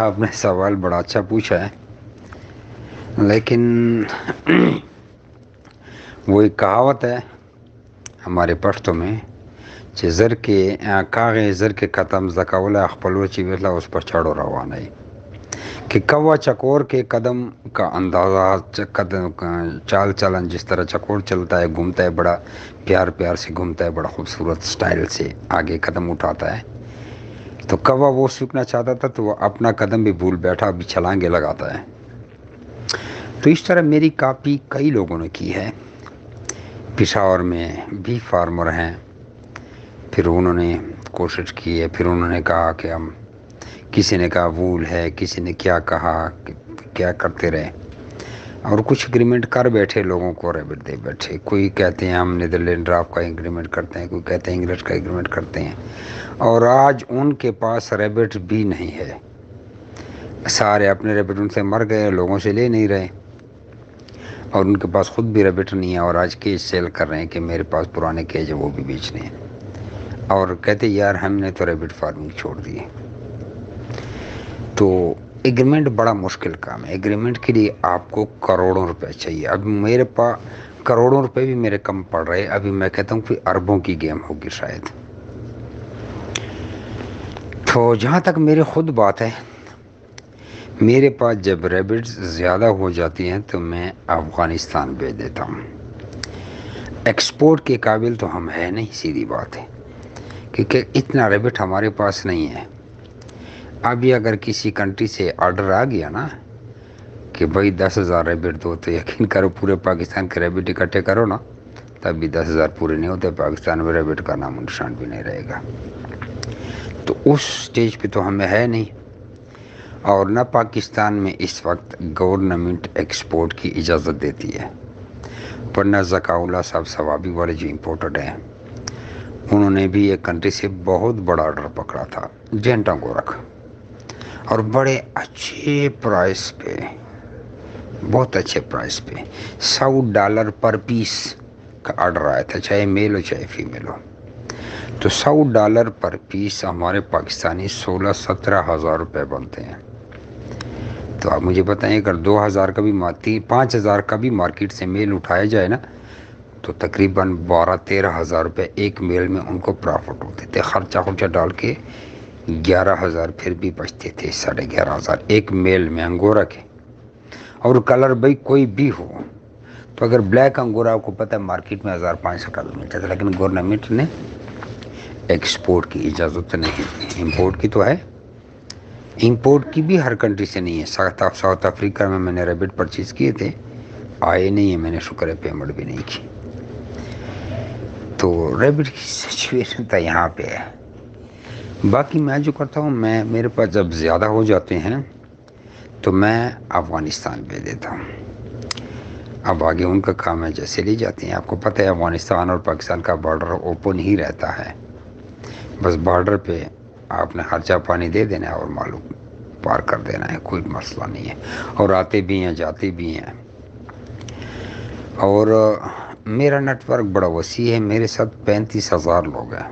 آپ نے سوال بڑا اچھا پوچھا ہے، لیکن وہ ایک کہاوت ہے ہمارے پښتو میں چې زر کې کاغې زر کې قدم زکوله خپلو چې ویلا اوس پر چاړو روانه ای کہ کوا چکور کے قدم کا اندازہ چال چلن جس طرح چکور چلتا ہے، گھومتا ہے، بڑا پیار پیار سے گھومتا ہے، بڑا خوبصورت سٹائل سے آگے قدم اٹھاتا ہے، تو کوا وہ سیکھنا چاہتا تھا تو وہ اپنا قدم بھی بھول بیٹھا، ابھی چھلانگے لگاتا ہے۔ تو اس طرح میری کاپی کئی لوگوں نے کی ہے۔ پشاور میں بھی فارمر ہیں، پھر انہوں نے کوشش کی ہے، پھر انہوں نے کہا کہ ہم، کسی نے کہا وول ہے، کسی نے کیا کہا، کیا کرتے رہے، اور کچھ اگریمنٹ کر بیٹھے، لوگوں کو ریبٹ دے بیٹھے۔ کوئی کہتے ہیں ہم نیدرلینڈ ڈرافٹ کا اگریمنٹ کرتے ہیں، کوئی کہتے ہیں انگلش کا اگریمنٹ کرتے ہیں، اور آج ان کے پاس ریبٹ بھی نہیں ہے۔ سارے اپنے ریبٹ ان سے مر گئے، لوگوں سے لے نہیں رہے، اور ان کے پاس خود بھی ریبٹ نہیں ہے، اور آج کیج سیل کر رہے ہیں کہ میرے پاس پرانے کیج ہے وہ بھی بیچنے ہیں، اور کہتے یار ہم نے تو ریبٹ فارمنگ چھوڑ دی ہے۔ تو ایگریمنٹ بڑا مشکل کام ہے، ایگریمنٹ کے لیے آپ کو کروڑوں روپے چاہیے۔ اب میرے پاس کروڑوں روپے بھی میرے کم پڑ رہے، ابھی میں کہتا ہوں کہ اربوں کی گیم ہوگی شاید۔ تو جہاں تک میری خود بات ہے، میرے پاس جب ریبٹس زیادہ ہو جاتی ہیں تو میں افغانستان بھیج دیتا ہوں۔ ایکسپورٹ کے قابل تو ہم ہے نہیں، سیدھی بات ہے، کیونکہ اتنا ریبٹ ہمارے پاس نہیں ہے۔ ابھی اگر کسی کنٹری سے آرڈر آ گیا نا کہ بھائی 10,000 ریبٹ دو، تو یقین کرو پورے پاکستان کے ریبٹ اکٹھے کرو نا، تب بھی 10,000 پورے نہیں ہوتے، پاکستان میں ریبٹ کا نام و نشان بھی نہیں رہے گا۔ تو اس سٹیج پہ تو ہمیں ہے نہیں، اور نہ پاکستان میں اس وقت گورنمنٹ ایکسپورٹ کی اجازت دیتی ہے، ورنہ ذکاء اللہ صاحب ثوابی والے جو امپورٹڈ ہیں، انہوں نے بھی ایک کنٹری سے بہت بڑا آرڈر پکڑا تھا، جینٹا گورکھ، اور بڑے اچھے پرائس پہ، بہت اچھے پرائس پہ $100 پر پیس کا آرڈر آیا تھا، چاہے میل ہو چاہے فیمیل ہو۔ تو $100 پر پیس ہمارے پاکستانی 16-17 ہزار روپے بنتے ہیں۔ تو آپ مجھے بتائیں اگر 2,000 کا بھی 5,000 کا بھی مارکیٹ سے میل اٹھایا جائے نا، تو تقریباً 12-13 ہزار روپے ایک میل میں ان کو پرافٹ ہوتے تھے، خرچہ ڈال کے 11,000 پھر بھی بچتے تھے، 11,500 ایک میل میں انگورا کے۔ اور کلر بھائی کوئی بھی ہو، تو اگر بلیک انگورا آپ کو پتہ ہے مارکیٹ میں 1,500 کا بھی ملتا تھا، لیکن گورنمنٹ نے ایکسپورٹ کی اجازت نہیں دی، امپورٹ کی تو ہے، امپورٹ کی بھی ہر کنٹری سے نہیں ہے۔ ساؤتھ افریقہ میں نے ریبٹ پرچیز کیے تھے، آئے نہیں ہیں، میں نے شکر ہے پیمنٹ بھی نہیں کی۔ تو ریبٹ کی سچویشن تو یہاں پہ ہے۔ باقی میں جو کرتا ہوں، میرے پاس جب زیادہ ہو جاتے ہیں تو میں افغانستان بھیج دیتا ہوں۔ اب آگے ان کا کام ہے، جیسے لے جاتے ہیں۔ آپ کو پتہ ہے افغانستان اور پاکستان کا بارڈر اوپن ہی رہتا ہے، بس بارڈر پہ آپ نے خرچہ پانی دے دینا ہے اور معلوم پار کر دینا ہے، کوئی مسئلہ نہیں ہے، اور آتے بھی ہیں جاتے بھی ہیں۔ اور میرا نیٹ ورک بڑا وسیع ہے، میرے ساتھ 35,000 لوگ ہیں۔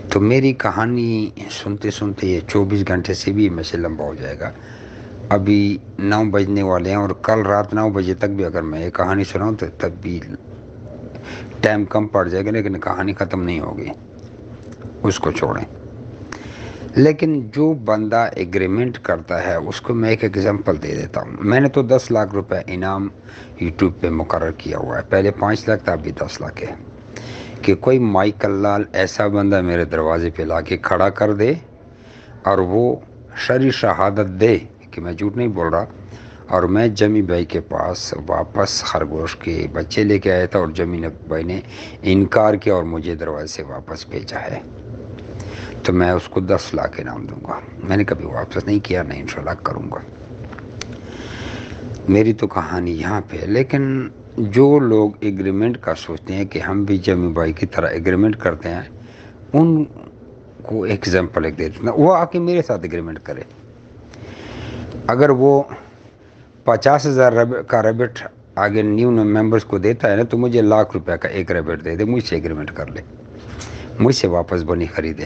تو میری کہانی سنتے سنتے یہ 24 گھنٹے سے بھی میں سے لمبا ہو جائے گا۔ ابھی 9 بجنے والے ہیں، اور کل رات 9 بجے تک بھی اگر میں یہ کہانی سناؤں تو تب بھی ٹائم کم پڑ جائے گا، لیکن کہانی ختم نہیں ہوگی، اس کو چھوڑیں۔ لیکن جو بندہ ایگریمنٹ کرتا ہے اس کو میں ایک ایگزامپل دے دیتا ہوں۔ میں نے تو 10 لاکھ روپے انعام یوٹیوب پہ مقرر کیا ہوا ہے، پہلے 5 لاکھ تھا، ابھی 10 لاکھ ہے، کہ کوئی مائیکل لال ایسا بندہ میرے دروازے پہ لا کے کھڑا کر دے اور وہ شرعی شہادت دے کہ میں جھوٹ نہیں بول رہا، اور میں جمی بھائی کے پاس واپس خرگوش کے بچے لے کے آیا تھا، اور جمی بھائی نے انکار کیا اور مجھے دروازے سے واپس بھیجا ہے، تو میں اس کو 10 لاکھ انعام دوں گا۔ میں نے کبھی واپس نہیں کیا، نہیں انشاءاللہ کروں گا۔ میری تو کہانی یہاں پہ ہے۔ لیکن جو لوگ ایگریمنٹ کا سوچتے ہیں کہ ہم بھی جمی بھائی کی طرح ایگریمنٹ کرتے ہیں، ان کو ایگزامپل ایک دے دیتا ہوں، وہ آ کے میرے ساتھ ایگریمنٹ کرے۔ اگر وہ 50,000 کا ریبٹ آگے نیو ممبرس کو دیتا ہے نا، تو مجھے $1,00,000 کا ایک ریبٹ دے دے، مجھ سے ایگریمنٹ کر لے، مجھ سے واپس بنی خریدے،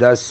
10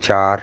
4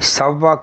1.25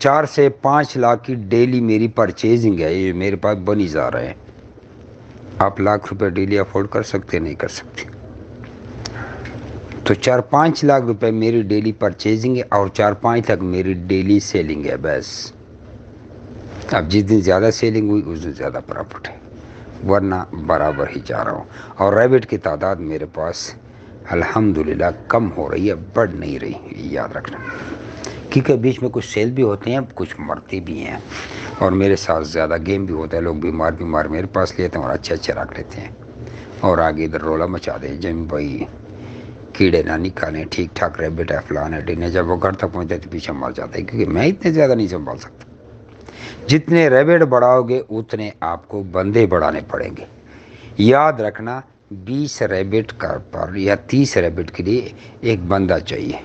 4 سے 5 لاکھ کی ڈیلی میری پرچیزنگ ہے، یہ میرے پاس بنی جا رہا ہے۔ آپ لاکھ روپے ڈیلی افورڈ کر سکتے نہیں کر سکتے؟ تو 4-5 لاکھ روپے میری ڈیلی پرچیزنگ ہے اور 4-5 لاکھ میری ڈیلی سیلنگ ہے بس۔ اب جس دن زیادہ سیلنگ ہوئی اس دن زیادہ پرافٹ ہے، ورنہ برابر ہی جا رہا ہوں۔ اور ریبٹ کی تعداد میرے پاس الحمدللہ کم ہو رہی ہے، بڑھ نہیں رہی، یاد رکھنا، کیونکہ بیچ میں کچھ سیل بھی ہوتے ہیں، کچھ مرتے بھی ہیں، اور میرے ساتھ زیادہ گیم بھی ہوتا ہے، لوگ بیمار میرے پاس لیتے ہیں اور اچھے رکھ لیتے ہیں، اور آگے ادھر رولا مچا دے جن بھائی کیڑے نہ نکالیں، ٹھیک ٹھاک ریبٹ ہے فلان ہے ڈینے، جب وہ گھر تک پہنچتے تو پیچھے مر جاتا ہے، کیونکہ میں اتنے زیادہ نہیں سنبھال سکتا۔ جتنے ریبٹ بڑھاؤ گے اتنے آپ کو بندے بڑھانے پڑیں گے۔ یاد رکھنا 20 ریبٹ کا پر یا 30 ریبٹ کے لیے ایک بندہ چاہیے،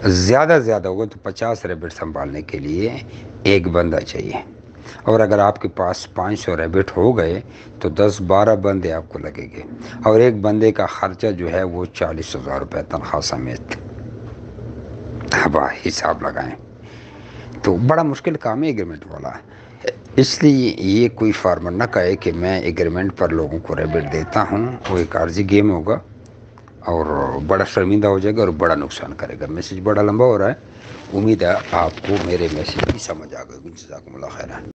زیادہ ہوگا تو 50 ریبٹ سنبھالنے کے لیے ایک بندہ چاہیے، اور اگر آپ کے پاس 500 ریبٹ ہو گئے تو 10-12 بندے آپ کو لگیں گے، اور ایک بندے کا خرچہ جو ہے وہ 40,000 روپے تنخواہ سمیت۔ اب حساب لگائیں تو بڑا مشکل کام ہے ایگریمنٹ والا، اس لیے یہ کوئی فارمر نہ کہے کہ میں ایگریمنٹ پر لوگوں کو ریبٹ دیتا ہوں، وہ ایک عارضی گیم ہوگا اور بڑا شرمندہ ہو جائے گا اور بڑا نقصان کرے گا۔ میسیج بڑا لمبا ہو رہا ہے، امید ہے آپ کو میرے میسیج کی سمجھ آ گئی۔ جزاکم اللہ خیرہ۔